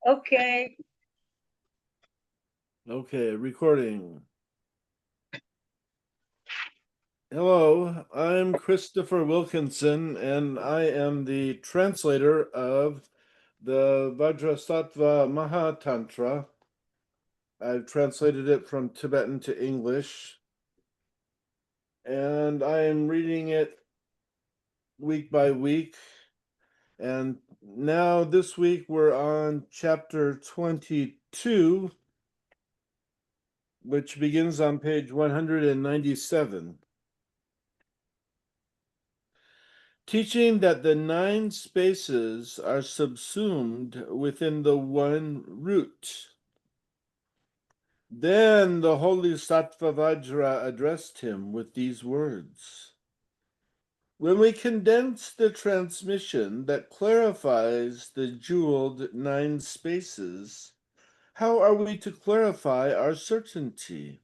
Okay. Okay, recording. Hello, I'm Christopher Wilkinson, and I am the translator of the Vajrasattva Mahatantra. I've translated it from Tibetan to English, and I am reading it week by week. And now this week we're on chapter 22, which begins on page 197. Teaching that the 9 spaces are subsumed within the one root. Then the holy Sattva Vajra addressed him with these words. When we condense the transmission that clarifies the jeweled 9 spaces, how are we to clarify our certainty?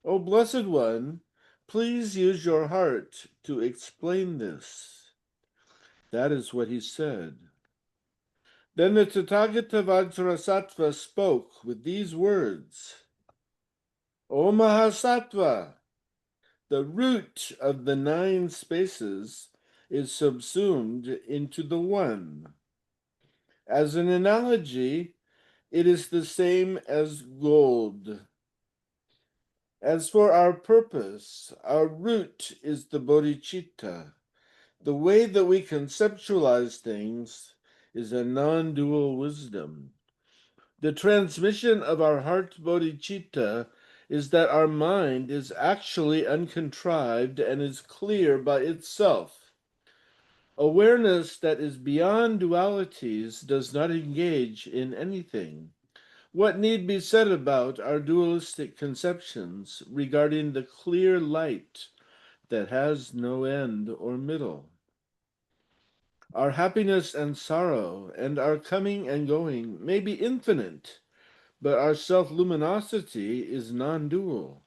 O Blessed One, please use your heart to explain this. That is what he said. Then the Tathagata Vajrasattva spoke with these words. O Mahasattva, the root of the 9 spaces is subsumed into the one. As an analogy, it is the same as gold. As for our purpose, our root is the bodhicitta. The way that we conceptualize things is a non-dual wisdom. The transmission of our heart bodhicitta is that our mind is actually uncontrived and is clear by itself. Awareness that is beyond dualities does not engage in anything. What need be said about our dualistic conceptions regarding the clear light that has no end or middle? Our happiness and sorrow and our coming and going may be infinite, but our self-luminosity is non-dual,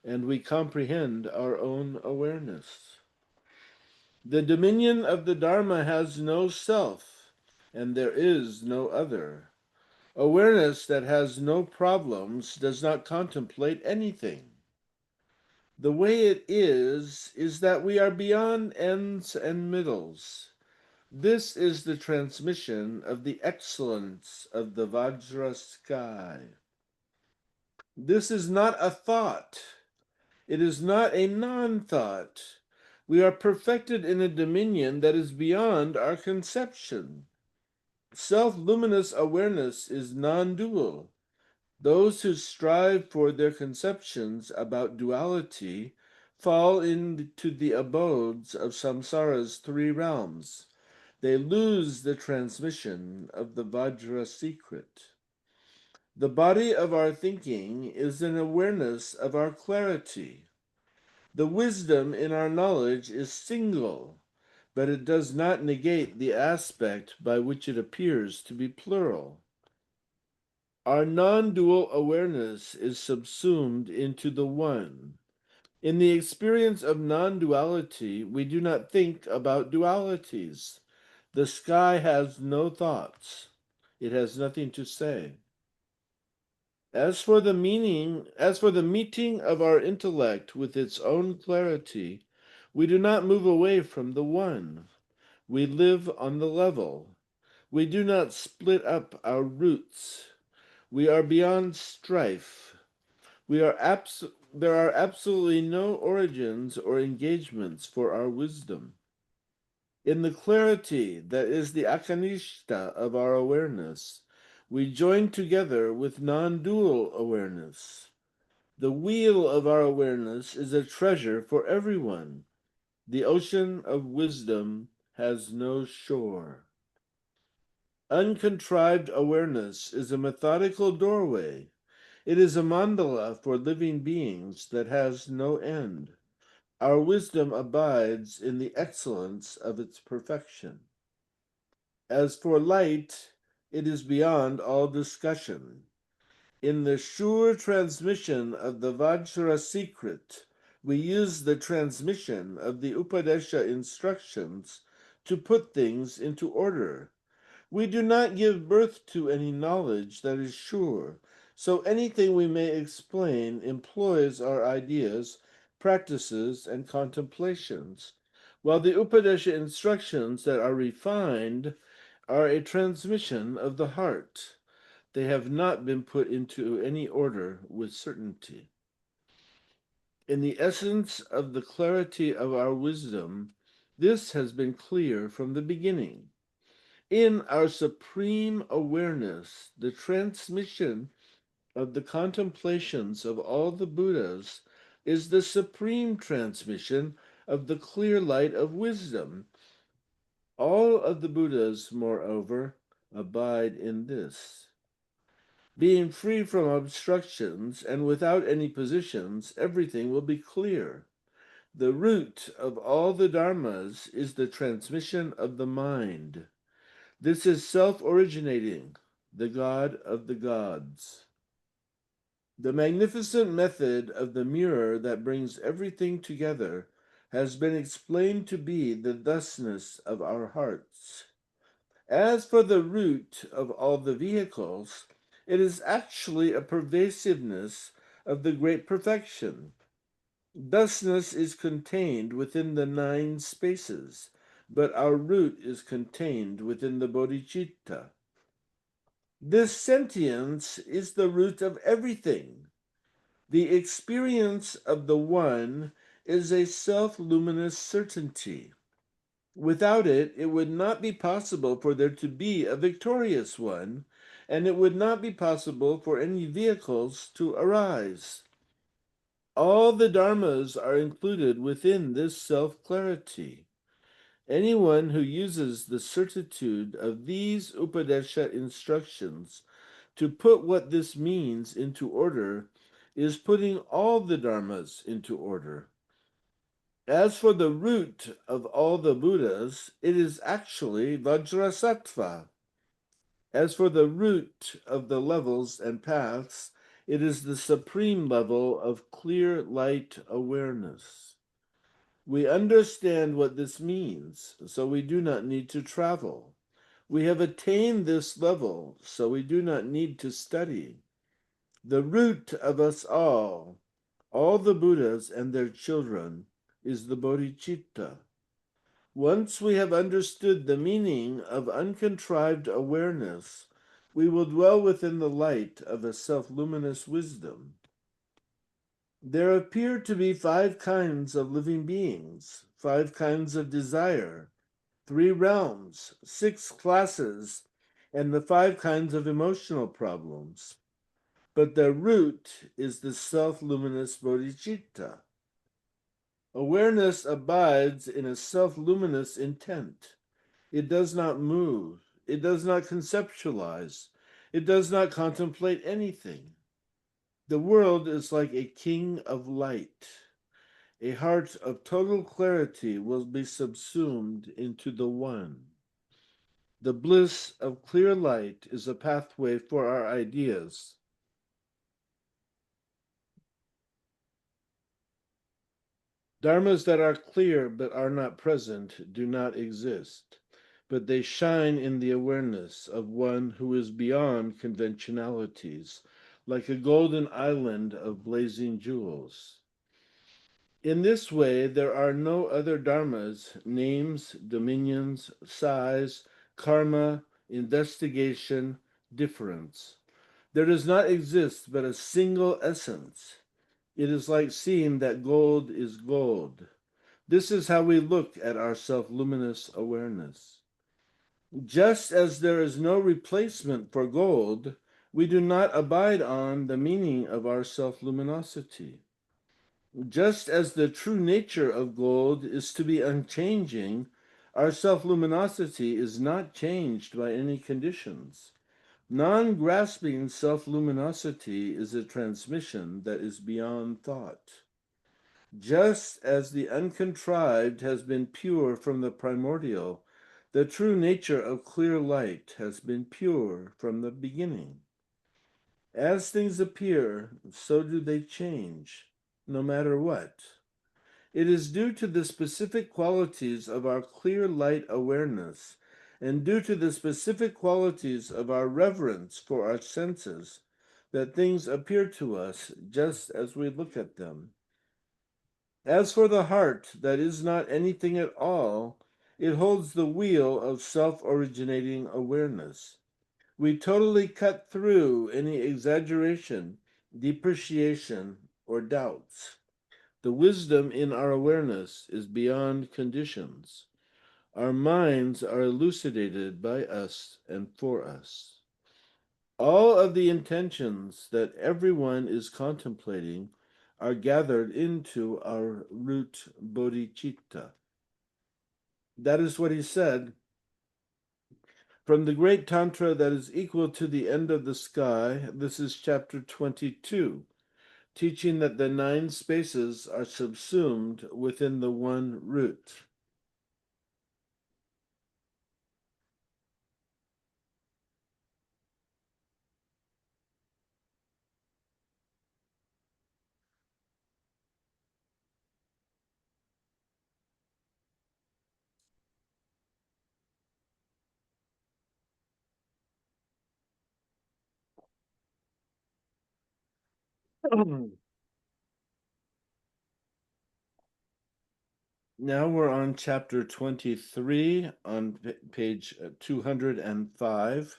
and we comprehend our own awareness. The dominion of the Dharma has no self, and there is no other. Awareness that has no problems does not contemplate anything. The way it is that we are beyond ends and middles. This is the transmission of the excellence of the Vajra sky. This is not a thought. It is not a non-thought. We are perfected in a dominion that is beyond our conception. Self-luminous awareness is non-dual. Those who strive for their conceptions about duality fall into the abodes of samsara's 3 realms. They lose the transmission of the Vajra secret. The body of our thinking is an awareness of our clarity. The wisdom in our knowledge is single, but it does not negate the aspect by which it appears to be plural. Our non-dual awareness is subsumed into the one. In the experience of non-duality, we do not think about dualities. The sky has no thoughts. It has nothing to say. As for the meeting of our intellect with its own clarity, we do not move away from the one. We live on the level. We do not split up our roots. We are beyond strife. There are absolutely no origins or engagements for our wisdom. In the clarity that is the akanishta of our awareness, we join together with non-dual awareness. The wheel of our awareness is a treasure for everyone. The ocean of wisdom has no shore. Uncontrived awareness is a methodical doorway. It is a mandala for living beings that has no end. Our wisdom abides in the excellence of its perfection. As for light, it is beyond all discussion. In the sure transmission of the Vajra secret, we use the transmission of the Upadesha instructions to put things into order. We do not give birth to any knowledge that is sure, so anything we may explain employs our ideas, practices, and contemplations, while the Upadesha instructions that are refined are a transmission of the heart. They have not been put into any order with certainty. In the essence of the clarity of our wisdom, this has been clear from the beginning. In our supreme awareness, the transmission of the contemplations of all the Buddhas is the supreme transmission of the clear light of wisdom. All of the Buddhas, moreover, abide in this. Being free from obstructions and without any positions, everything will be clear. The root of all the dharmas is the transmission of the mind. This is self-originating, the God of the gods. The magnificent method of the mirror that brings everything together has been explained to be the thusness of our hearts. As for the root of all the vehicles, it is actually a pervasiveness of the great perfection. Thusness is contained within the 9 spaces, but our root is contained within the bodhicitta. This sentience is the root of everything. The experience of the One is a self-luminous certainty. Without it, it would not be possible for there to be a victorious One, and it would not be possible for any vehicles to arise. All the dharmas are included within this self-clarity. Anyone who uses the certitude of these Upadesha instructions to put what this means into order is putting all the dharmas into order. As for the root of all the Buddhas, it is actually Vajrasattva. As for the root of the levels and paths, it is the supreme level of clear light awareness. We understand what this means, so we do not need to travel. We have attained this level, so we do not need to study. The root of us all the Buddhas and their children, is the bodhicitta. Once we have understood the meaning of uncontrived awareness, we will dwell within the light of a self-luminous wisdom. There appear to be 5 kinds of living beings, 5 kinds of desire, 3 realms, 6 classes, and the 5 kinds of emotional problems. But their root is the self-luminous bodhicitta. Awareness abides in a self-luminous intent. It does not move. It does not conceptualize. It does not contemplate anything. The world is like a king of light. A heart of total clarity will be subsumed into the one. The bliss of clear light is a pathway for our ideas. Dharmas that are clear but are not present do not exist, but they shine in the awareness of one who is beyond conventionalities, like a golden island of blazing jewels. In this way, there are no other dharmas, names, dominions, size, karma, investigation, difference. There does not exist but a single essence. It is like seeing that gold is gold. This is how we look at our self-luminous awareness. Just as there is no replacement for gold, we do not abide on the meaning of our self-luminosity. Just as the true nature of gold is to be unchanging, our self-luminosity is not changed by any conditions. Non-grasping self-luminosity is a transmission that is beyond thought. Just as the uncontrived has been pure from the primordial, the true nature of clear light has been pure from the beginning. As things appear, so do they change, no matter what. It is due to the specific qualities of our clear light awareness and due to the specific qualities of our reverence for our senses, that things appear to us just as we look at them. As for the heart, that is not anything at all, it holds the wheel of self-originating awareness. We totally cut through any exaggeration, depreciation, or doubts. The wisdom in our awareness is beyond conditions. Our minds are elucidated by us and for us. All of the intentions that everyone is contemplating are gathered into our root bodhicitta. That is what he said. From the great Tantra that is equal to the end of the sky, this is chapter 22, teaching that the 9 spaces are subsumed within the one root. Now we're on chapter 23 on page 205.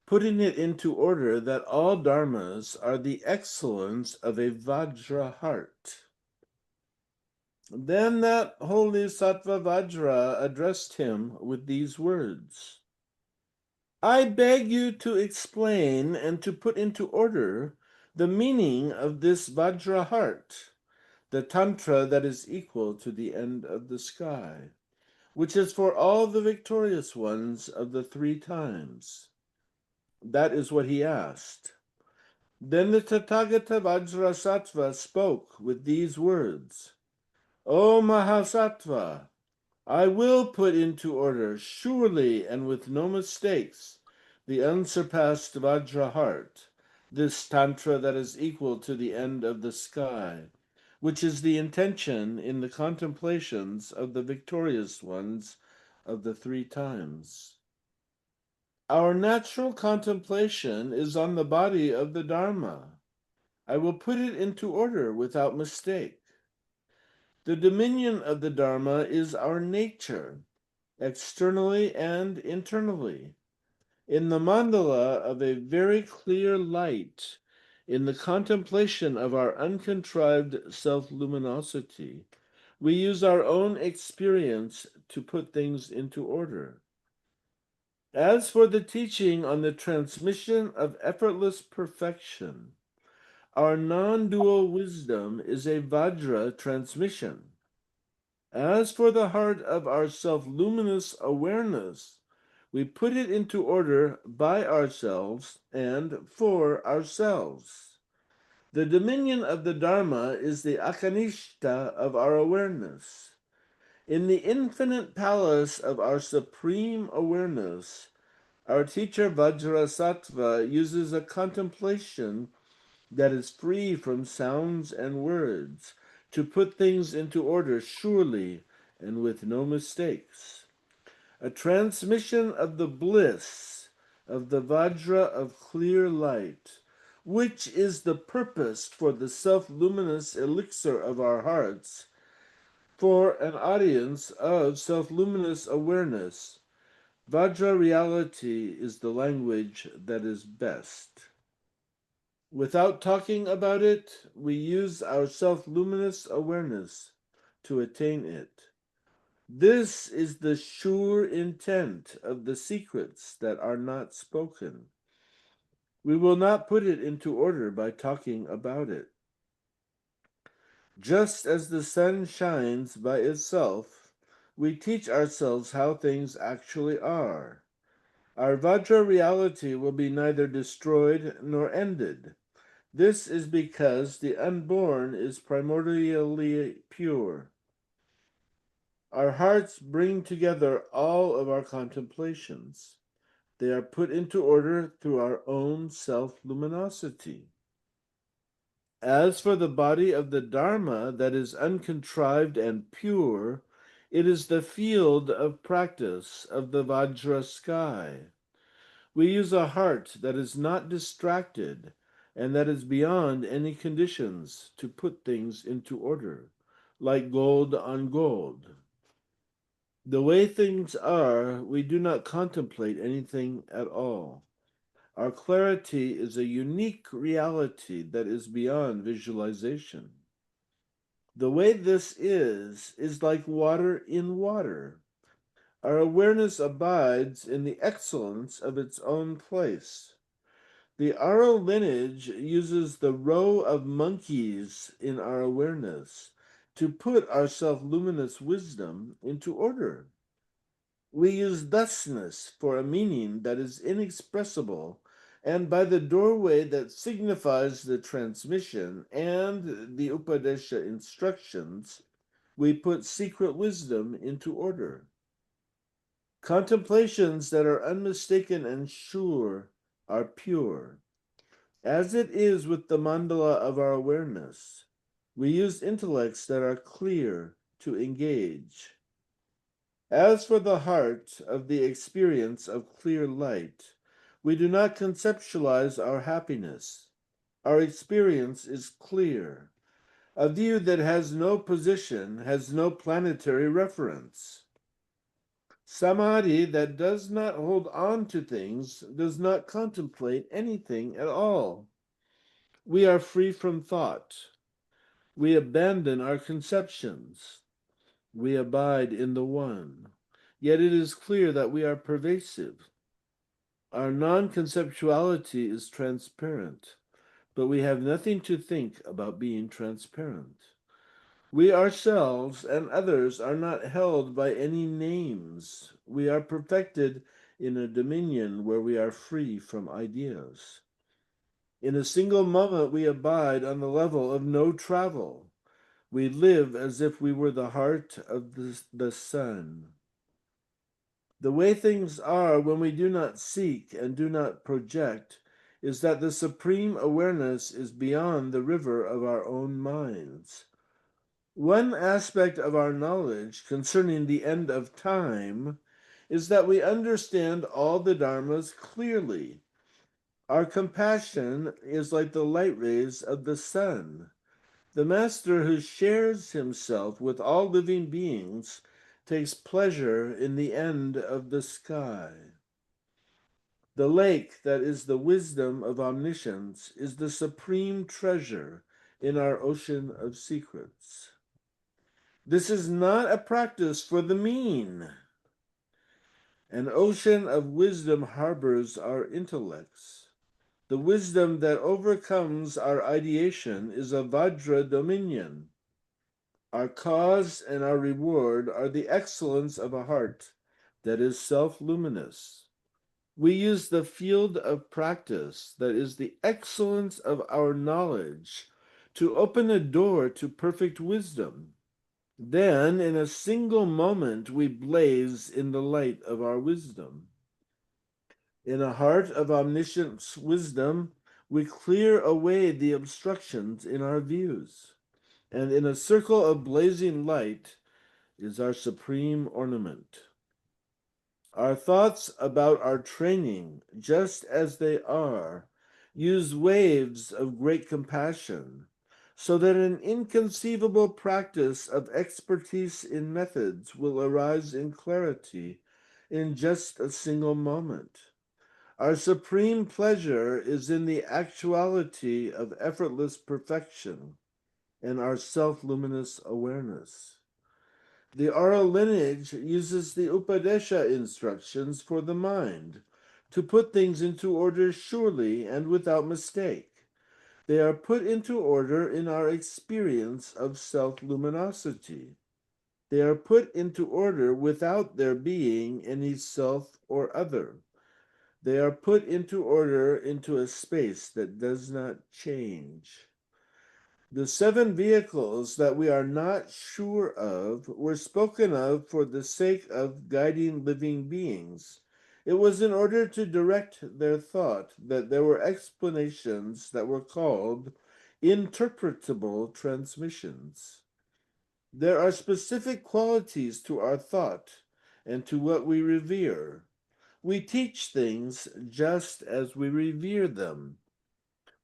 Putting it into order that all dharmas are the excellence of a Vajra heart. Then that holy Sattva Vajra addressed him with these words. I beg you to explain and to put into order the meaning of this Vajra heart, the Tantra that is equal to the end of the sky, which is for all the victorious ones of the 3 times. That is what he asked. Then the Tathagata Vajrasattva spoke with these words. O Mahasattva, I will put into order, surely and with no mistakes, the unsurpassed Vajra heart, this Tantra that is equal to the end of the sky, which is the intention in the contemplations of the victorious ones of the 3 times. Our natural contemplation is on the body of the Dharma. I will put it into order without mistake. The dominion of the Dharma is our nature, externally and internally. In the mandala of a very clear light, in the contemplation of our uncontrived self-luminosity, we use our own experience to put things into order. As for the teaching on the transmission of effortless perfection, our non-dual wisdom is a Vajra transmission. As for the heart of our self-luminous awareness, we put it into order by ourselves and for ourselves. The dominion of the Dharma is the akanishta of our awareness. In the infinite palace of our supreme awareness, our teacher Vajrasattva uses a contemplation that is free from sounds and words, to put things into order surely and with no mistakes. A transmission of the bliss of the Vajra of clear light, which is the purpose for the self-luminous elixir of our hearts, for an audience of self-luminous awareness. Vajra reality is the language that is best. Without talking about it, we use our self-luminous awareness to attain it. This is the sure intent of the secrets that are not spoken. We will not put it into order by talking about it. Just as the sun shines by itself, we teach ourselves how things actually are. Our Vajra reality will be neither destroyed nor ended. This is because the unborn is primordially pure. Our hearts bring together all of our contemplations. They are put into order through our own self-luminosity. As for the body of the Dharma that is uncontrived and pure, It is the field of practice of the Vajra sky. We use a heart that is not distracted and that is beyond any conditions to put things into order, like gold on gold. The way things are, we do not contemplate anything at all. Our clarity is a unique reality that is beyond visualization. The way this is like water in water. Our awareness abides in the excellence of its own place. The Aro lineage uses the row of monkeys in our awareness to put our self-luminous wisdom into order. We use thusness for a meaning that is inexpressible, and by the doorway that signifies the transmission and the Upadesha instructions, we put secret wisdom into order. Contemplations that are unmistaken and sure are pure. As it is with the mandala of our awareness, we use intellects that are clear to engage. As for the heart of the experience of clear light, we do not conceptualize our happiness. Our experience is clear. A view that has no position has no planetary reference. Samadhi that does not hold on to things does not contemplate anything at all. We are free from thought. We abandon our conceptions. We abide in the one. Yet it is clear that we are pervasive. Our non-conceptuality is transparent, but we have nothing to think about being transparent. We ourselves and others are not held by any names. We are perfected in a dominion where we are free from ideas. In a single moment, we abide on the level of no travel. We live as if we were the heart of the sun. The way things are when we do not seek and do not project is that the supreme awareness is beyond the river of our own minds. One aspect of our knowledge concerning the end of time is that we understand all the dharmas clearly. Our compassion is like the light rays of the sun. The master who shares himself with all living beings takes pleasure in the end of the sky. The lake that is the wisdom of omniscience is the supreme treasure in our ocean of secrets. This is not a practice for the mean. An ocean of wisdom harbors our intellects. The wisdom that overcomes our ideation is a Vajra dominion. Our cause and our reward are the excellence of a heart that is self-luminous. We use the field of practice that is the excellence of our knowledge to open a door to perfect wisdom. Then, in a single moment, we blaze in the light of our wisdom. In a heart of omniscient wisdom, we clear away the obstructions in our views. And in a circle of blazing light is our supreme ornament. Our thoughts about our training, just as they are, use waves of great compassion, so that an inconceivable practice of expertise in methods will arise in clarity in just a single moment. Our supreme pleasure is in the actuality of effortless perfection and our self-luminous awareness. The Aro lineage uses the Upadesha instructions for the mind to put things into order surely and without mistake. They are put into order in our experience of self-luminosity. They are put into order without there being any self or other. They are put into order into a space that does not change. The 7 vehicles that we are not sure of were spoken of for the sake of guiding living beings. It was in order to direct their thought that there were explanations that were called interpretable transmissions. There are specific qualities to our thought and to what we revere. We teach things just as we revere them.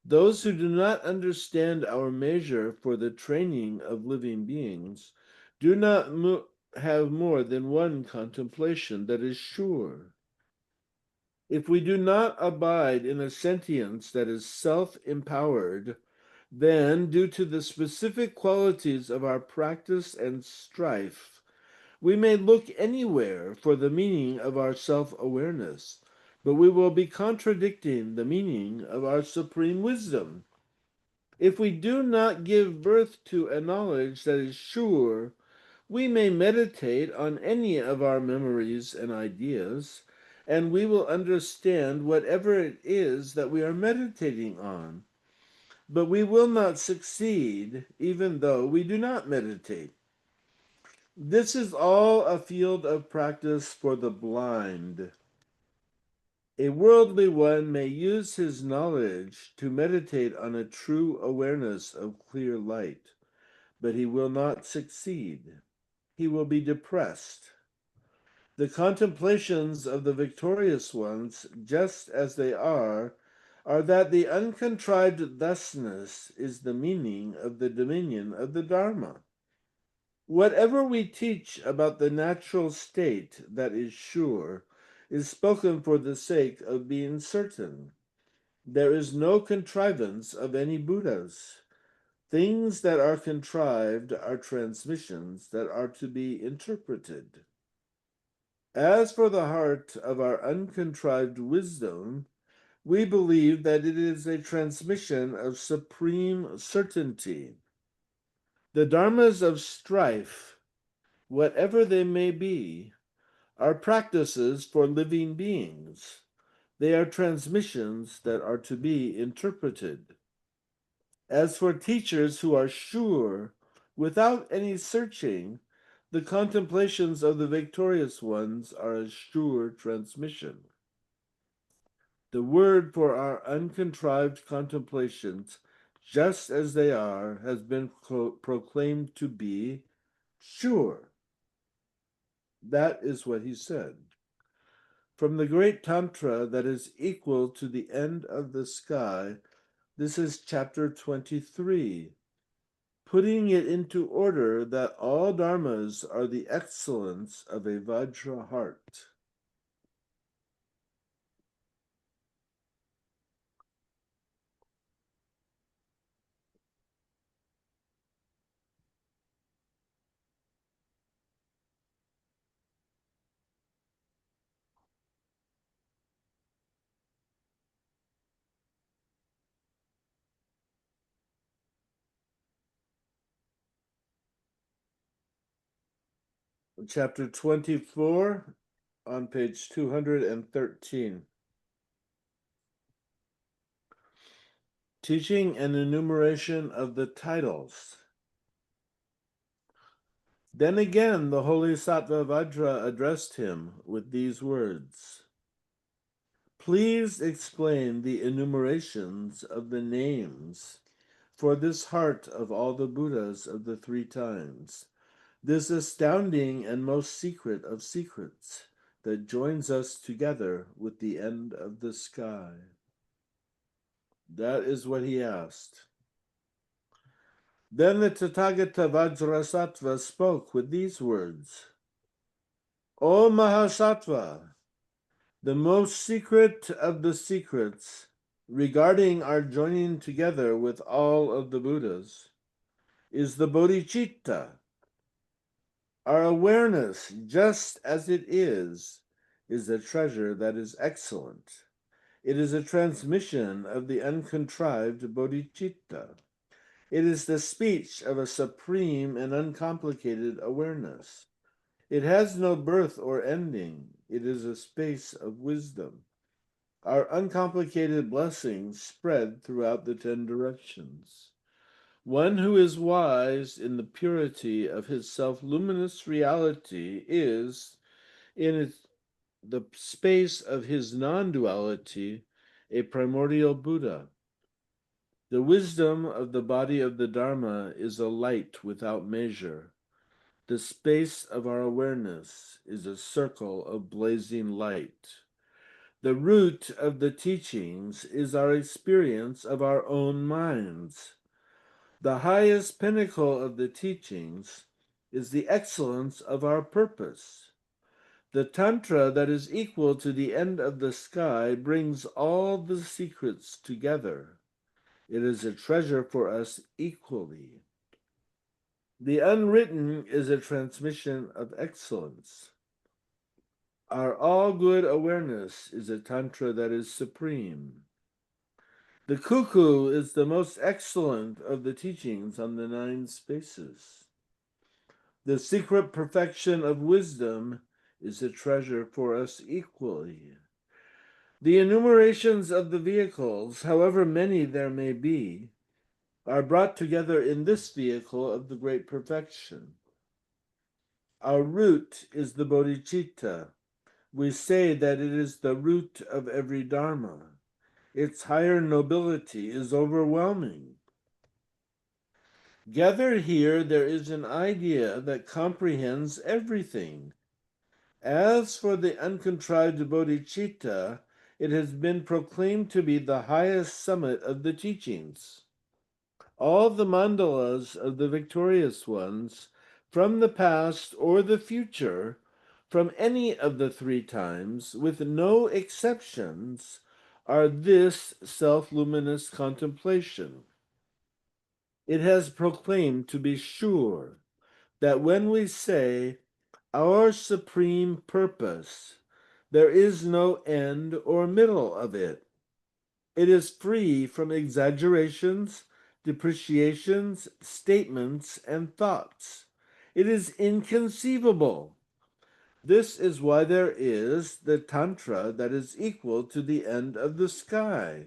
Those who do not understand our measure for the training of living beings do not have more than one contemplation that is sure. If we do not abide in a sentience that is self-empowered, then, due to the specific qualities of our practice and strife, we may look anywhere for the meaning of our self-awareness, but we will be contradicting the meaning of our supreme wisdom. If we do not give birth to a knowledge that is sure, we may meditate on any of our memories and ideas, and we will understand whatever it is that we are meditating on. But we will not succeed, even though we do not meditate. This is all a field of practice for the blind. A worldly one may use his knowledge to meditate on a true awareness of clear light, but he will not succeed. He will be depressed. The contemplations of the victorious ones, just as they are that the uncontrived thusness is the meaning of the dominion of the Dharma. Whatever we teach about the natural state that is sure is spoken for the sake of being certain. There is no contrivance of any Buddhas. Things that are contrived are transmissions that are to be interpreted. As for the heart of our uncontrived wisdom, we believe that it is a transmission of supreme certainty. The dharmas of strife, whatever they may be, are practices for living beings. They are transmissions that are to be interpreted. As for teachers who are sure, without any searching, the contemplations of the victorious ones are a sure transmission. The word for our uncontrived contemplations, just as they are, has been proclaimed to be sure. That is what he said. From the great Tantra that is equal to the end of the sky, this is chapter 23, putting it into order that all dharmas are the excellence of a Vajra heart. Chapter 24 on page 213. Teaching and enumeration of the titles. Then again the holy Sattva Vajra addressed him with these words. Please explain the enumerations of the names for this heart of all the Buddhas of the three times, this astounding and most secret of secrets that joins us together with the end of the sky. That is what he asked. Then the Tathagata Vajrasattva spoke with these words. O Mahasattva, the most secret of the secrets regarding our joining together with all of the Buddhas is the bodhicitta. Our awareness, just as it is a treasure that is excellent. It is a transmission of the uncontrived bodhicitta. It is the speech of a supreme and uncomplicated awareness. It has no birth or ending. It is a space of wisdom. Our uncomplicated blessings spread throughout the 10 directions. One who is wise in the purity of his self-luminous reality is, in the space of his non-duality, a primordial Buddha. The wisdom of the body of the Dharma is a light without measure. The space of our awareness is a circle of blazing light. The root of the teachings is our experience of our own minds. The highest pinnacle of the teachings is the excellence of our purpose. The Tantra that is equal to the end of the sky brings all the secrets together. It is a treasure for us equally. The unwritten is a transmission of excellence. Our all-good awareness is a Tantra that is supreme. The cuckoo is the most excellent of the teachings on the 9 spaces. The secret perfection of wisdom is a treasure for us equally. The enumerations of the vehicles, however many there may be, are brought together in this vehicle of the great perfection. Our root is the bodhicitta. We say that it is the root of every dharma. Its higher nobility is overwhelming. Gathered here, there is an idea that comprehends everything. As for the uncontrived bodhicitta, it has been proclaimed to be the highest summit of the teachings. All the mandalas of the victorious ones, from the past or the future, from any of the 3 times, with no exceptions, are this self-luminous contemplation. It has proclaimed to be sure that when we say our supreme purpose, there is no end or middle of it. It is free from exaggerations, depreciations, statements, and thoughts. It is inconceivable. This is why there is the Tantra that is equal to the end of the sky.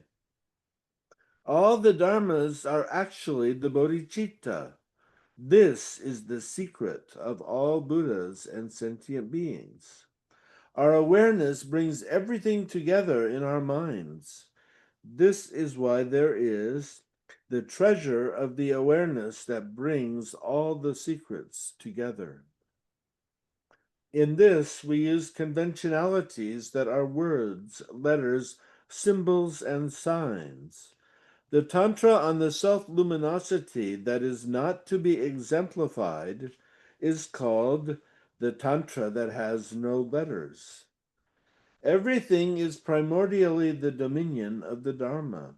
All the dharmas are actually the bodhicitta. This is the secret of all Buddhas and sentient beings. Our awareness brings everything together in our minds. This is why there is the treasure of the awareness that brings all the secrets together. In this, we use conventionalities that are words, letters, symbols, and signs. The Tantra on the self-luminosity that is not to be exemplified is called the Tantra that has no letters. Everything is primordially the dominion of the Dharma.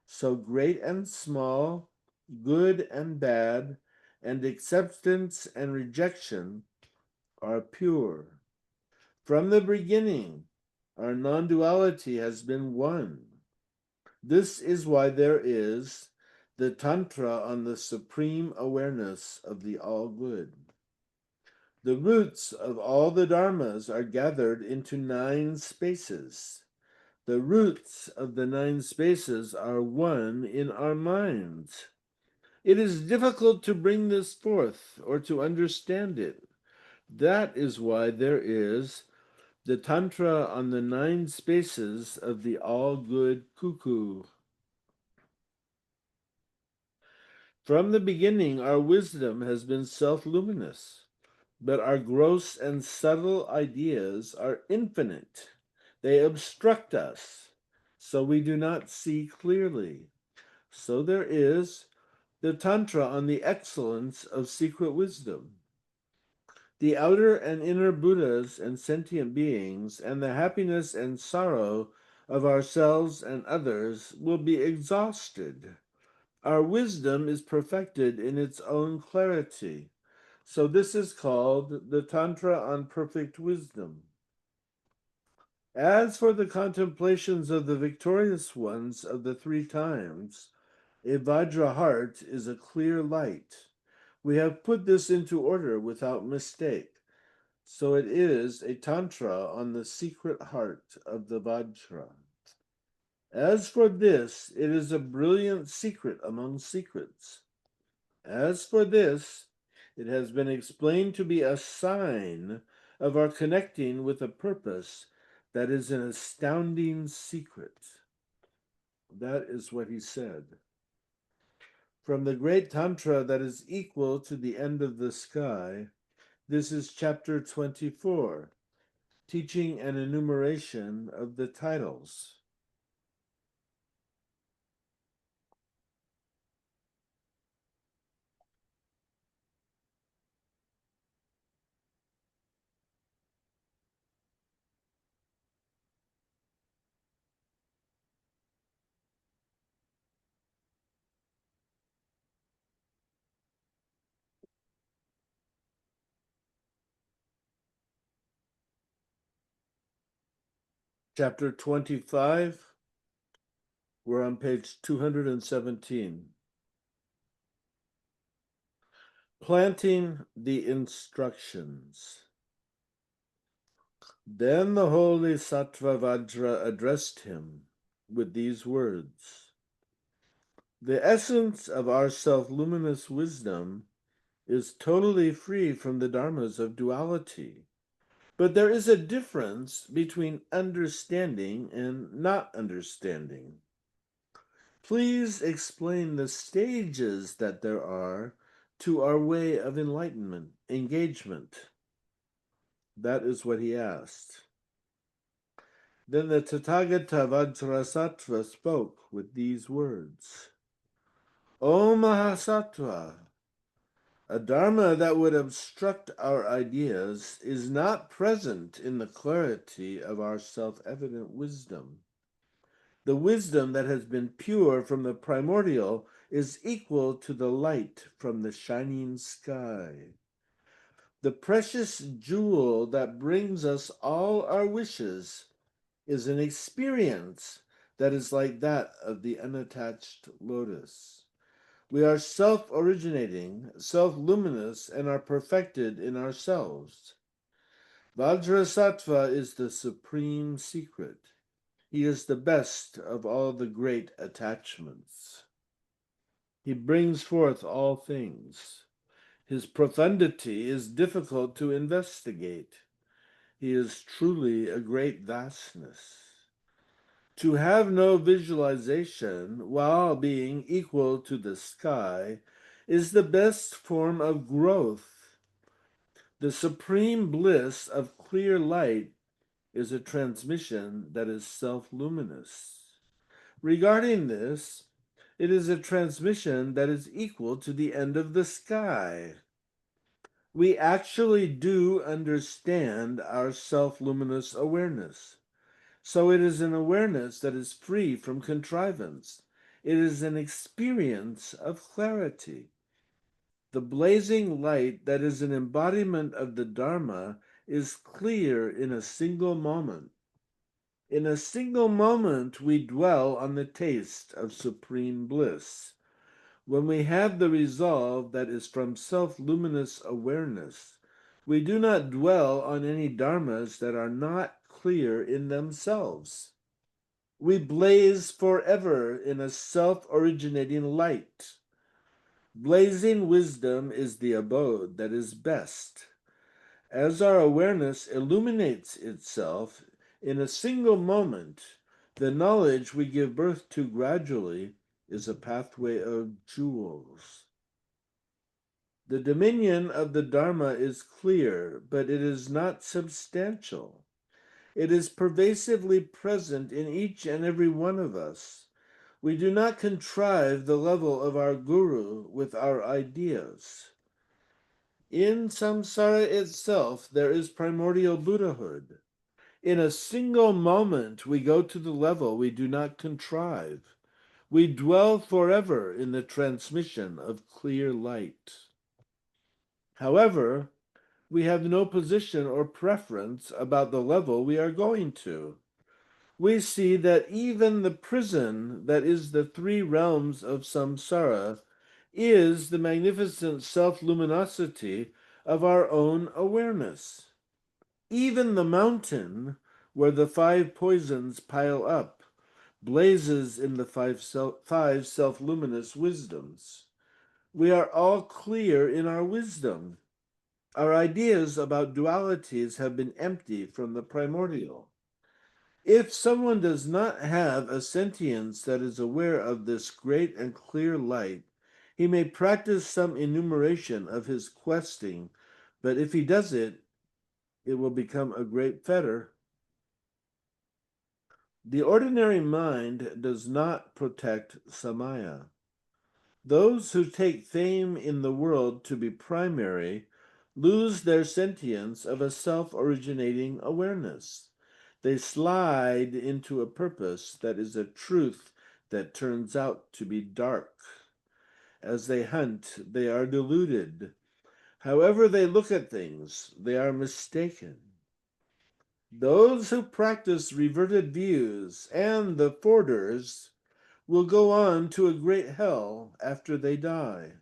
So great and small, good and bad, and acceptance and rejection are pure. From the beginning, our non-duality has been one. This is why there is the Tantra on the supreme awareness of the all-good. The roots of all the dharmas are gathered into 9 spaces. The roots of the 9 spaces are one in our minds. It is difficult to bring this forth or to understand it. That is why there is the Tantra on the 9 spaces of the all-good cuckoo. From the beginning, our wisdom has been self-luminous, but our gross and subtle ideas are infinite. They obstruct us, so we do not see clearly. So there is the Tantra on the excellence of secret wisdom. The outer and inner Buddhas and sentient beings and the happiness and sorrow of ourselves and others will be exhausted. Our wisdom is perfected in its own clarity. So this is called the Tantra on perfect wisdom. As for the contemplations of the victorious ones of the 3 times, a Vajra heart is a clear light. We have put this into order without mistake. So it is a Tantra on the secret heart of the Vajra. As for this, it is a brilliant secret among secrets. As for this, it has been explained to be a sign of our connecting with a purpose that is an astounding secret. That is what he said. From the great Tantra that is equal to the end of the sky, This is chapter 24, teaching an enumeration of the titles. Chapter 25, we're on page 217. Planting the instructions. Then the holy Sattva Vajra addressed him with these words. The essence of our self-luminous wisdom is totally free from the dharmas of duality. But there is a difference between understanding and not understanding. Please explain the stages that there are to our way of enlightenment, engagement. That is what he asked. Then the Tathagata Vajrasattva spoke with these words. O Mahasattva, a dharma that would obstruct our ideas is not present in the clarity of our self-evident wisdom. The wisdom that has been pure from the primordial is equal to the light from the shining sky. The precious jewel that brings us all our wishes is an experience that is like that of the unattached lotus. We are self-originating, self-luminous, and are perfected in ourselves. Vajrasattva is the supreme secret. He is the best of all the great attachments. He brings forth all things. His profundity is difficult to investigate. He is truly a great vastness. To have no visualization while being equal to the sky is the best form of growth. The supreme bliss of clear light is a transmission that is self-luminous. Regarding this, it is a transmission that is equal to the end of the sky. We actually do understand our self-luminous awareness. So it is an awareness that is free from contrivance. It is an experience of clarity. The blazing light that is an embodiment of the Dharma is clear in a single moment. In a single moment, we dwell on the taste of supreme bliss. When we have the resolve that is from self-luminous awareness, we do not dwell on any dharmas that are not clear in themselves. We blaze forever in a self-originating light. Blazing wisdom is the abode that is best. As our awareness illuminates itself in a single moment, the knowledge we give birth to gradually is a pathway of jewels. The dominion of the Dharma is clear, but it is not substantial. It is pervasively present in each and every one of us. We do not contrive the level of our guru with our ideas. In samsara itself, there is primordial Buddhahood. In a single moment, we go to the level we do not contrive. We dwell forever in the transmission of clear light. However, we have no position or preference about the level we are going to. We see that even the prison that is the three realms of samsara is the magnificent self-luminosity of our own awareness. Even the mountain where the five poisons pile up blazes in the five self-luminous wisdoms. We are all clear in our wisdom. Our ideas about dualities have been empty from the primordial. If someone does not have a sentience that is aware of this great and clear light, he may practice some enumeration of his questing But if he does it, it will become a great fetter. The ordinary mind does not protect samaya. Those who take fame in the world to be primary lose their sentience of a self-originating awareness. They slide into a purpose that is a truth that turns out to be dark. As they hunt, they are deluded. However they look at things, they are mistaken. Those who practice reverted views and the forders will go on to a great hell after they die.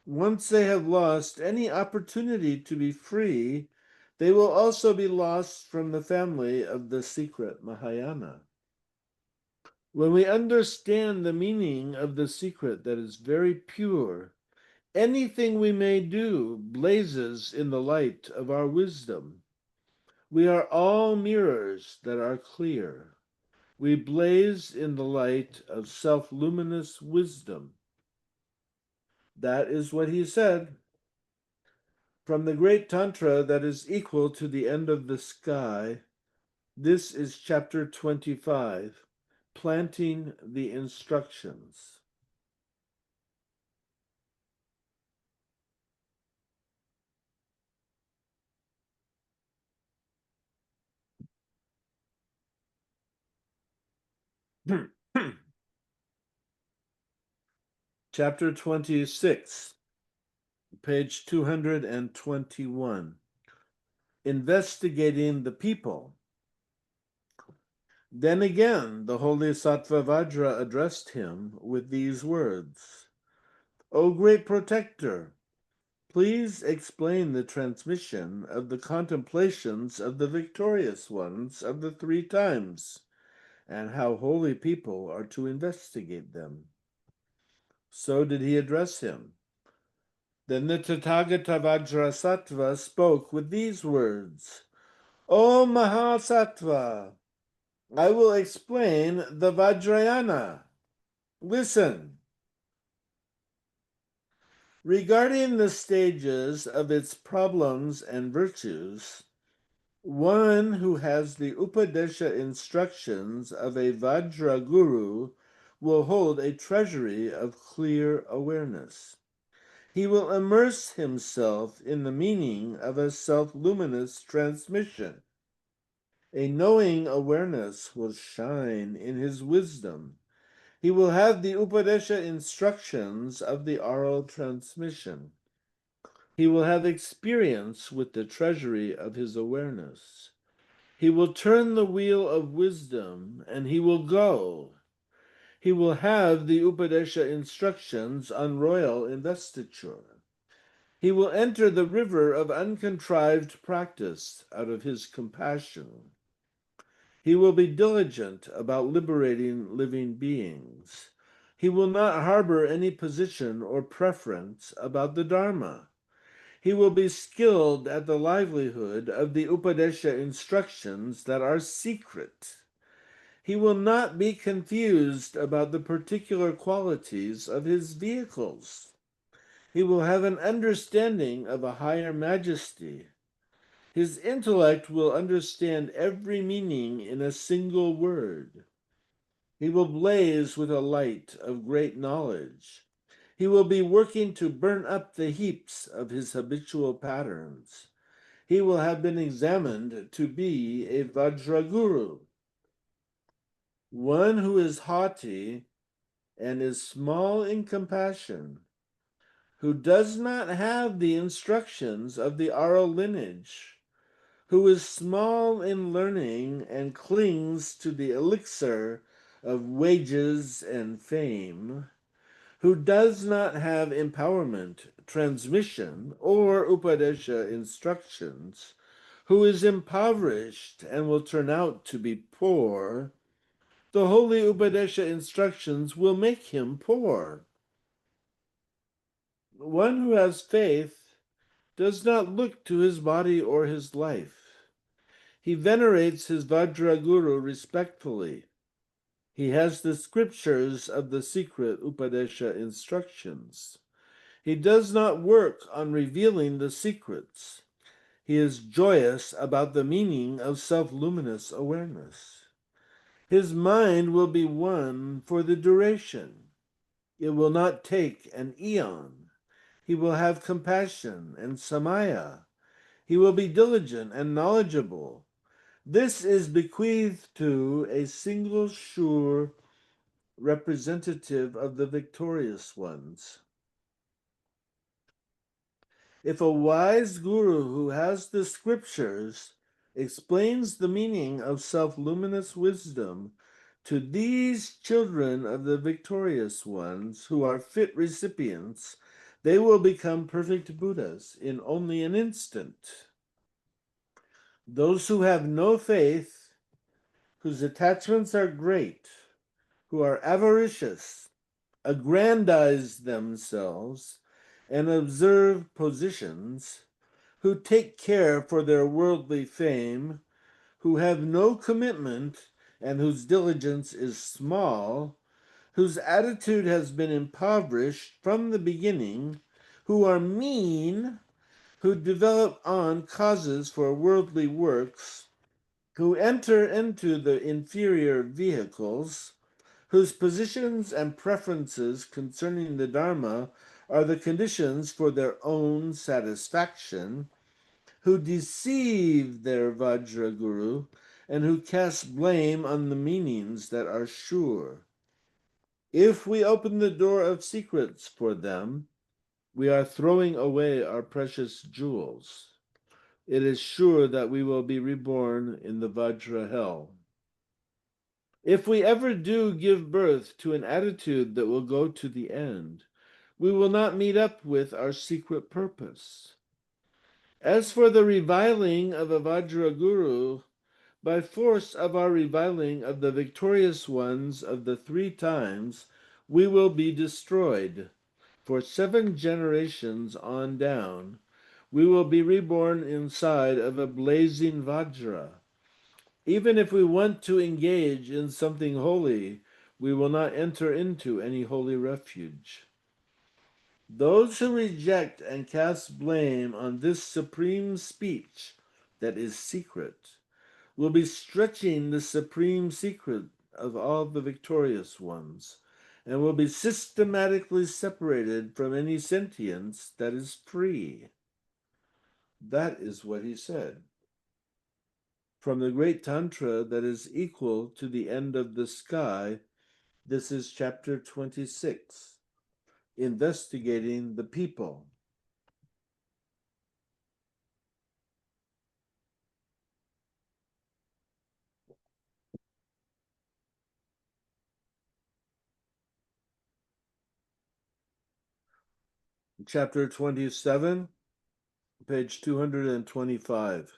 Once they have lost any opportunity to be free, they will also be lost from the family of the secret Mahayana. When we understand the meaning of the secret that is very pure, anything we may do blazes in the light of our wisdom. We are all mirrors that are clear. We blaze in the light of self-luminous wisdom. That is what he said. From the great Tantra that is equal to the end of the sky, this is chapter 25, Planting the Instructions. Chapter 26, page 221. Investigating the people. Then again, the holy Sattva Vajra addressed him with these words: O great protector, please explain the transmission of the contemplations of the victorious ones of the three times, and how holy people are to investigate them. So did he address him. Then the Tathagata Vajrasattva spoke with these words: O Mahasattva, I will explain the Vajrayana. Listen. Regarding the stages of its problems and virtues, one who has the Upadesha instructions of a Vajra Guru will hold a treasury of clear awareness. He will immerse himself in the meaning of a self-luminous transmission. A knowing awareness will shine in his wisdom. He will have the Upadesha instructions of the oral transmission. He will have experience with the treasury of his awareness. He will turn the wheel of wisdom, and he will go. He will have the Upadesha instructions on royal investiture. He will enter the river of uncontrived practice out of his compassion. He will be diligent about liberating living beings. He will not harbor any position or preference about the Dharma. He will be skilled at the livelihood of the Upadesha instructions that are secret. He will not be confused about the particular qualities of his vehicles. He will have an understanding of a higher majesty. His intellect will understand every meaning in a single word. He will blaze with a light of great knowledge. He will be working to burn up the heaps of his habitual patterns. He will have been examined to be a Vajraguru, one who is haughty and is small in compassion, who does not have the instructions of the Aro lineage, who is small in learning and clings to the elixir of wages and fame, who does not have empowerment, transmission, or Upadesha instructions, who is impoverished and will turn out to be poor, the holy Upadesha instructions will make him poor. One who has faith does not look to his body or his life. He venerates his Vajraguru respectfully. He has the scriptures of the secret Upadesha instructions. He does not work on revealing the secrets. He is joyous about the meaning of self-luminous awareness. His mind will be one for the duration. It will not take an eon. He will have compassion and samaya. He will be diligent and knowledgeable. This is bequeathed to a single sure representative of the victorious ones. If a wise guru who has the scriptures explains the meaning of self-luminous wisdom to these children of the victorious ones who are fit recipients, they will become perfect Buddhas in only an instant. Those who have no faith, whose attachments are great, who are avaricious, aggrandize themselves, and observe positions, who take care for their worldly fame, who have no commitment and whose diligence is small, whose attitude has been impoverished from the beginning, who are mean, who develop on causes for worldly works, who enter into the inferior vehicles, whose positions and preferences concerning the Dharma are the conditions for their own satisfaction, who deceive their Vajra Guru, and who cast blame on the meanings that are sure. If we open the door of secrets for them, we are throwing away our precious jewels. It is sure that we will be reborn in the Vajra hell. If we ever do give birth to an attitude that will go to the end, we will not meet up with our secret purpose. As for the reviling of a Vajra Guru, by force of our reviling of the victorious ones of the 3 times, we will be destroyed. For 7 generations on down, we will be reborn inside of a blazing Vajra. Even if we want to engage in something holy, we will not enter into any holy refuge. Those who reject and cast blame on this supreme speech that is secret will be stretching the supreme secret of all the victorious ones, and will be systematically separated from any sentience that is free. That is what he said. From the great Tantra that is equal to the end of the sky, this is chapter 26, Investigating the People. Chapter 27, page 225.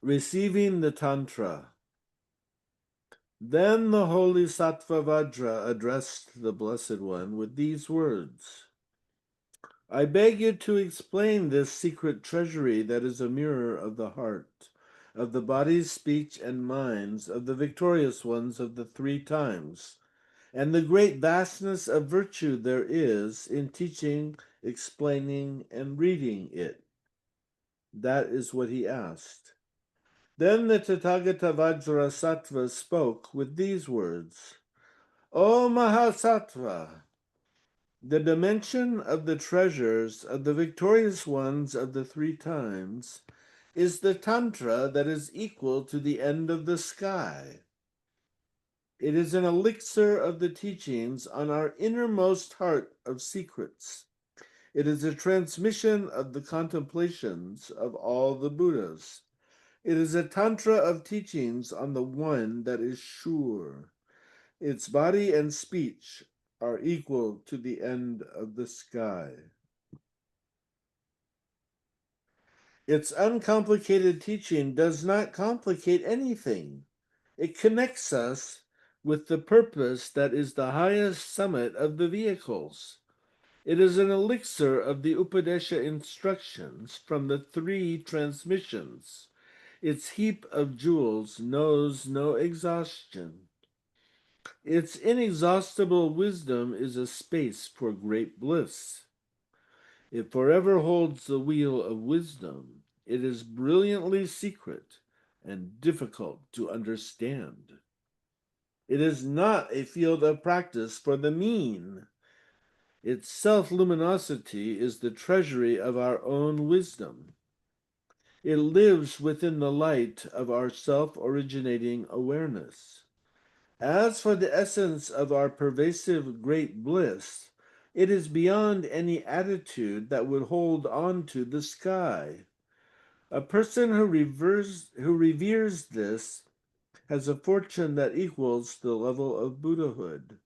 Receiving the Tantra. Then the holy Sattva Vajra addressed the Blessed One with these words: I beg you to explain this secret treasury that is a mirror of the heart, of the bodies, speech, and minds of the victorious ones of the 3 times, and the great vastness of virtue there is in teaching, explaining, and reading it. That is what he asked. Then the Tathagata Vajrasattva spoke with these words: O Mahasattva, the dimension of the treasures of the victorious ones of the 3 times is the Tantra that is equal to the end of the sky. It is an elixir of the teachings on our innermost heart of secrets. It is a transmission of the contemplations of all the Buddhas. It is a Tantra of teachings on the one that is sure. Its body and speech are equal to the end of the sky. Its uncomplicated teaching does not complicate anything. It connects us with the purpose that is the highest summit of the vehicles. It is an elixir of the Upadesha instructions from the 3 transmissions. Its heap of jewels knows no exhaustion. Its inexhaustible wisdom is a space for great bliss. It forever holds the wheel of wisdom. It is brilliantly secret and difficult to understand. It is not a field of practice for the mean. Its self-luminosity is the treasury of our own wisdom. It lives within the light of our self-originating awareness. As for the essence of our pervasive great bliss, it is beyond any attitude that would hold on to the sky. A person who reveres this has a fortune that equals the level of Buddhahood.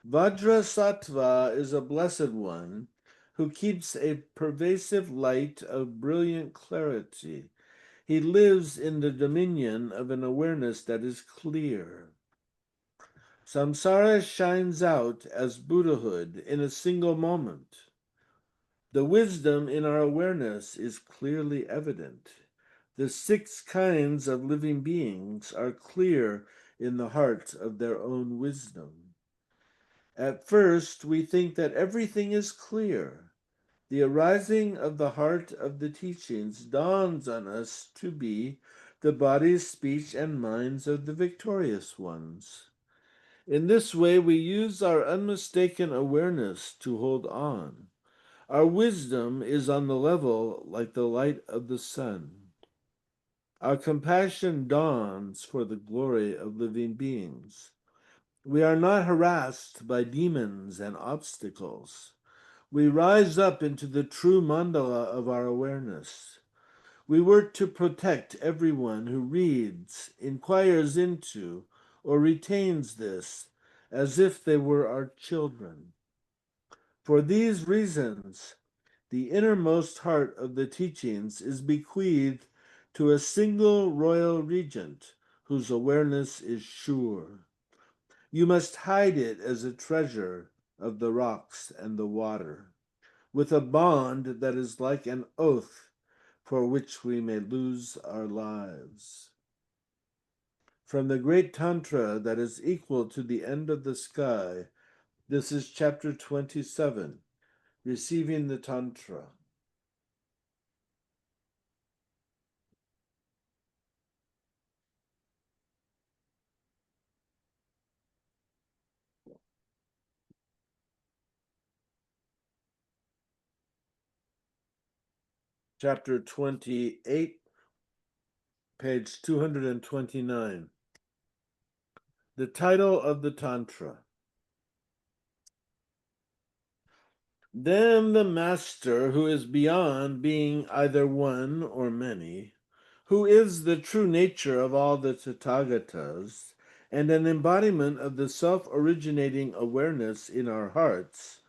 Vajrasattva is a blessed one who keeps a pervasive light of brilliant clarity. He lives in the dominion of an awareness that is clear. Samsara shines out as Buddhahood in a single moment. The wisdom in our awareness is clearly evident. The 6 kinds of living beings are clear in the heart of their own wisdom. At first, we think that everything is clear. The arising of the heart of the teachings dawns on us to be the bodies, speech, and minds of the victorious ones. In this way, we use our unmistaken awareness to hold on. Our wisdom is on the level like the light of the sun. Our compassion dawns for the glory of living beings. We are not harassed by demons and obstacles. We rise up into the true mandala of our awareness. We work to protect everyone who reads, inquires into, or retains this, as if they were our children. For these reasons, the innermost heart of the teachings is bequeathed to a single royal regent whose awareness is sure. You must hide it as a treasure of the rocks and the water, with a bond that is like an oath for which we may lose our lives. From the great Tantra that is equal to the end of the sky, this is chapter 27, Receiving the Tantra. Chapter 28, page 229. The title of the Tantra. Then the master, who is beyond being either one or many, who is the true nature of all the Tathagatas, and an embodiment of the self-originating awareness in our hearts,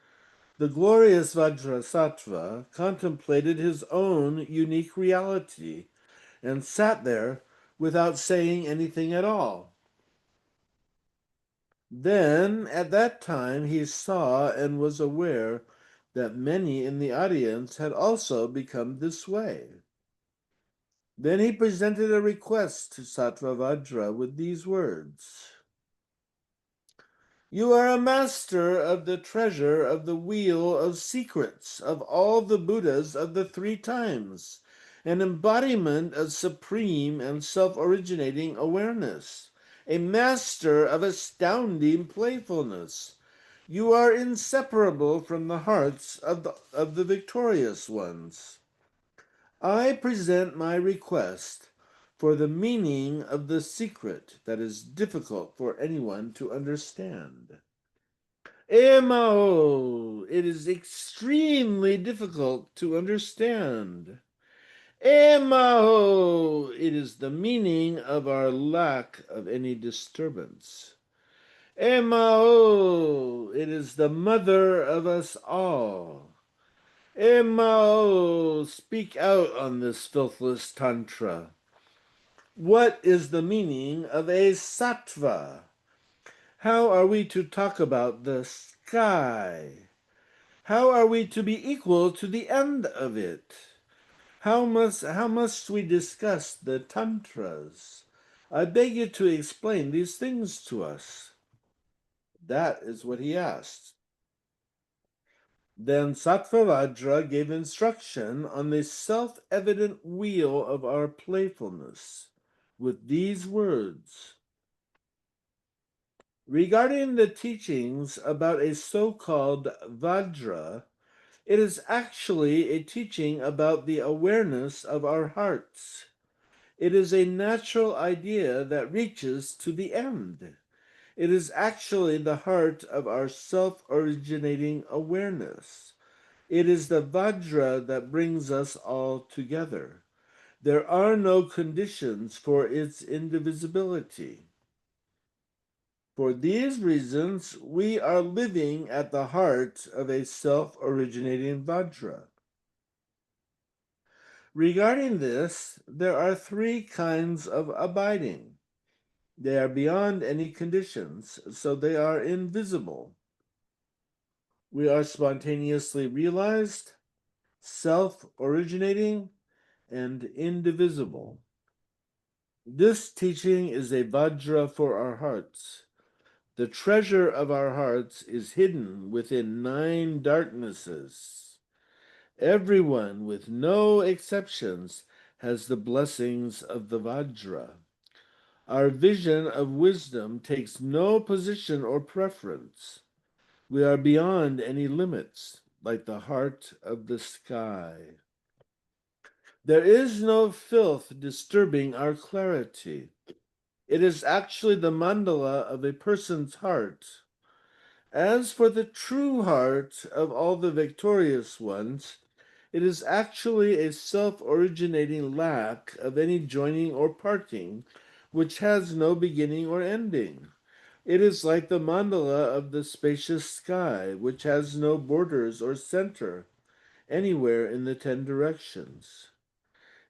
the glorious Vajrasattva contemplated his own unique reality and sat there without saying anything at all. Then, at that time, he saw and was aware that many in the audience had also become this way. Then he presented a request to Sattva with these words: You are a master of the treasure of the wheel of secrets of all the Buddhas of the 3 times, an embodiment of supreme and self-originating awareness, a master of astounding playfulness. You are inseparable from the hearts of the victorious ones. I present my request for the meaning of the secret that is difficult for anyone to understand. Emao, it is extremely difficult to understand. Emao, it is the meaning of our lack of any disturbance. Emao, it is the mother of us all. Emao, speak out on this filthless tantra. What is the meaning of a sattva? How are we to talk about the sky? How are we to be equal to the end of it? How must we discuss the tantras? I beg you to explain these things to us. That is what he asked. Then Sattva Vajra gave instruction on the self-evident wheel of our playfulness with these words. Regarding the teachings about a so-called Vajra, it is actually a teaching about the awareness of our hearts. It is a natural idea that reaches to the end. It is actually the heart of our self-originating awareness. It is the Vajra that brings us all together. There are no conditions for its indivisibility. For these reasons, we are living at the heart of a self-originating Vajra. Regarding this, there are three kinds of abiding. They are beyond any conditions, so they are invisible. We are spontaneously realized, self-originating, and indivisible. This teaching is a Vajra for our hearts. The treasure of our hearts is hidden within 9 darknesses. Everyone, with no exceptions, has the blessings of the Vajra. Our vision of wisdom takes no position or preference. We are beyond any limits, like the heart of the sky. There is no filth disturbing our clarity. It is actually the mandala of a person's heart. As for the true heart of all the victorious ones, it is actually a self-originating lack of any joining or parting, which has no beginning or ending. It is like the mandala of the spacious sky, which has no borders or center anywhere in the 10 directions.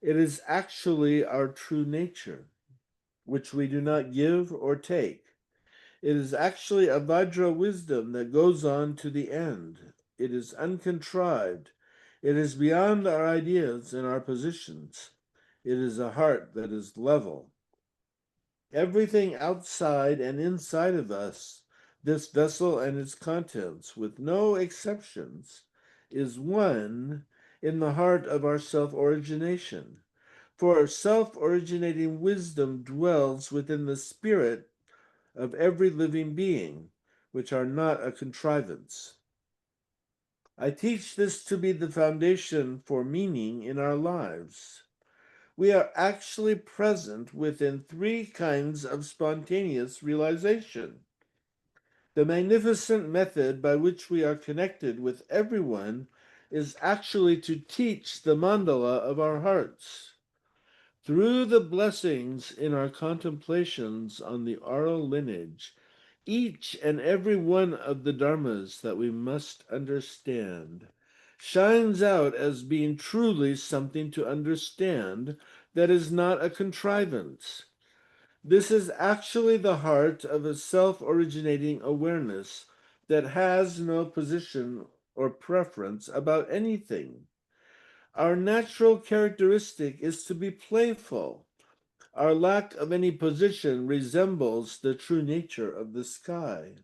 It is actually our true nature, which we do not give or take. It is actually a Vajra wisdom that goes on to the end. It is uncontrived. It is beyond our ideas and our positions. It is a heart that is level. Everything outside and inside of us, this vessel and its contents, with no exceptions, is one in the heart of our self-origination. For self-originating wisdom dwells within the spirit of every living being, which are not a contrivance. I teach this to be the foundation for meaning in our lives. We are actually present within 3 kinds of spontaneous realization. The magnificent method by which we are connected with everyone is actually to teach the mandala of our hearts. Through the blessings in our contemplations on the oral lineage, each and every one of the dharmas that we must understand shines out as being truly something to understand that is not a contrivance. This is actually the heart of a self-originating awareness that has no position or preference about anything. Our natural characteristic is to be playful. Our lack of any position resembles the true nature of the sky.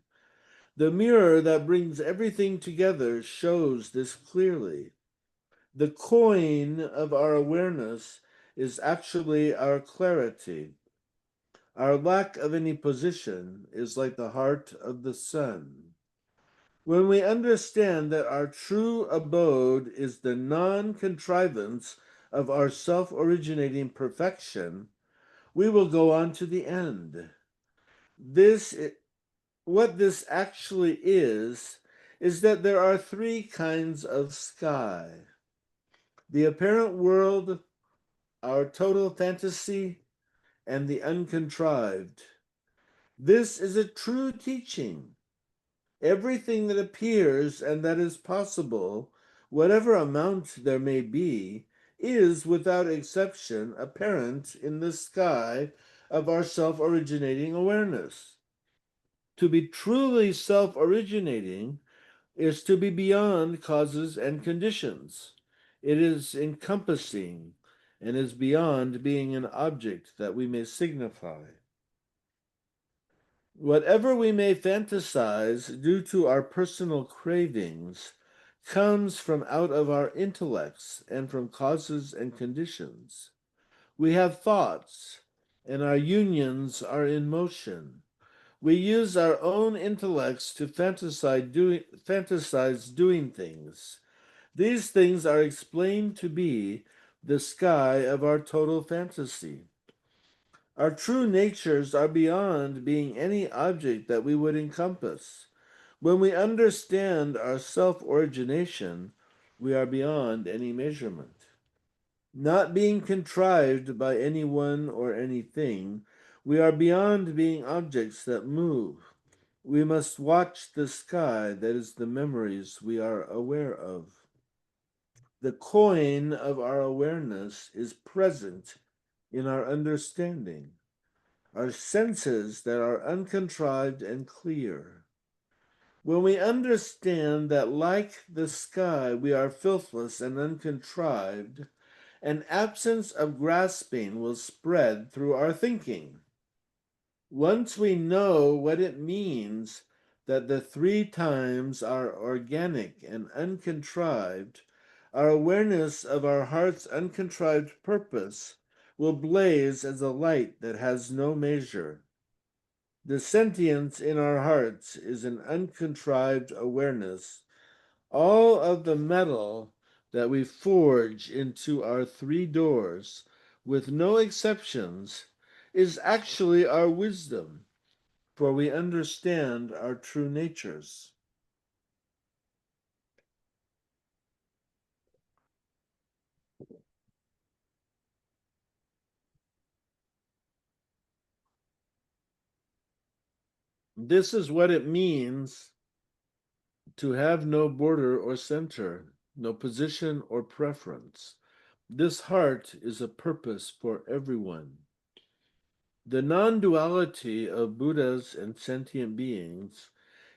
The mirror that brings everything together shows this clearly. The coin of our awareness is actually our clarity. Our lack of any position is like the heart of the sun. When we understand that our true abode is the non-contrivance of our self-originating perfection, we will go on to the end. What this actually is that there are 3 kinds of sky. The apparent world, our total fantasy, and the uncontrived. This is a true teaching. Everything that appears and that is possible, whatever amount there may be, is without exception apparent in the sky of our self-originating awareness. To be truly self-originating is to be beyond causes and conditions. It is encompassing and is beyond being an object that we may signify. Whatever we may fantasize due to our personal cravings comes from out of our intellects and from causes and conditions. We have thoughts, and our unions are in motion. We use our own intellects to fantasize doing things. These things are explained to be the sky of our total fantasy. Our true natures are beyond being any object that we would encompass. When we understand our self-origination, we are beyond any measurement. Not being contrived by anyone or anything, we are beyond being objects that move. We must watch the sky that is the memories we are aware of. The coin of our awareness is present in our understanding, our senses that are uncontrived and clear. When we understand that, like the sky, we are filthless and uncontrived, an absence of grasping will spread through our thinking. Once we know what it means that the three times are organic and uncontrived, our awareness of our heart's uncontrived purpose will blaze as a light that has no measure. The sentience in our hearts is an uncontrived awareness. All of the metal that we forge into our three doors, with no exceptions, is actually our wisdom, for we understand our true natures. This is what it means to have no border or center, no position or preference. This heart is a purpose for everyone. The non-duality of Buddhas and sentient beings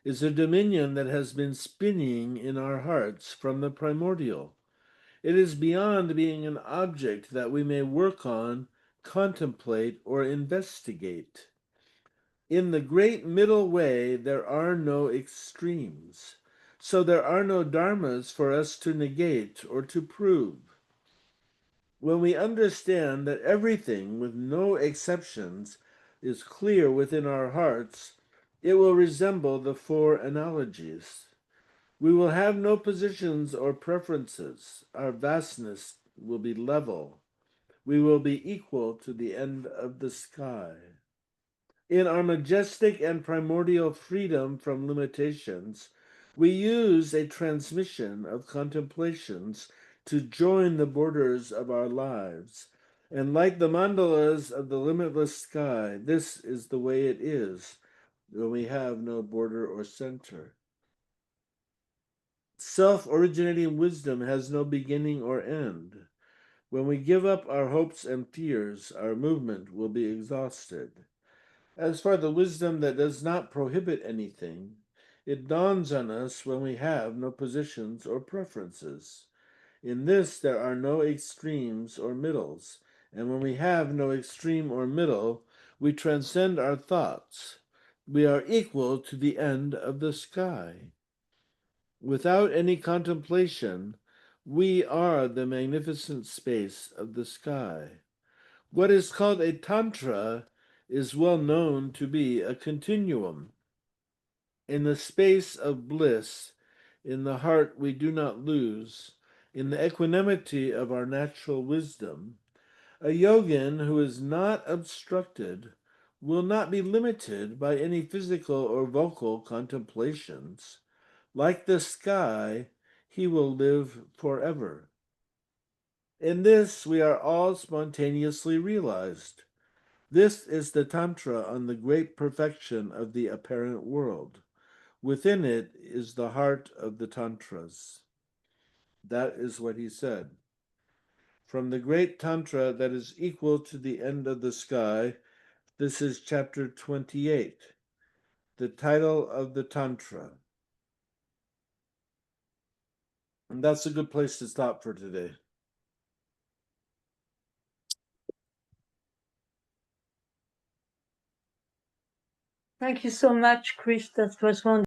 is a dominion that has been spinning in our hearts from the primordial. It is beyond being an object that we may work on, contemplate, or investigate. In the great middle way, there are no extremes. So there are no dharmas for us to negate or to prove. When we understand that everything, with no exceptions, is clear within our hearts, it will resemble the four analogies. We will have no positions or preferences. Our vastness will be level. We will be equal to the end of the sky. In our majestic and primordial freedom from limitations, we use a transmission of contemplations to join the borders of our lives. And like the mandalas of the limitless sky, this is the way it is when we have no border or center. Self-originating wisdom has no beginning or end. When we give up our hopes and fears, our movement will be exhausted. As for the wisdom that does not prohibit anything, it dawns on us when we have no positions or preferences. In this there are no extremes or middles, and when we have no extreme or middle, we transcend our thoughts. We are equal to the end of the sky. Without any contemplation, we are the magnificent space of the sky. What is called a tantra is well known to be a continuum. In the space of bliss, in the heart we do not lose, in the equanimity of our natural wisdom, a yogin who is not obstructed will not be limited by any physical or vocal contemplations. Like the sky, he will live forever. In this, we are all spontaneously realized. This is the Tantra on the great perfection of the apparent world. Within it is the heart of the Tantras. That is what he said. From the great Tantra that is equal to the end of the sky, this is chapter 28, the title of the Tantra. And that's a good place to stop for today. Thank you so much, Chris. That was wonderful.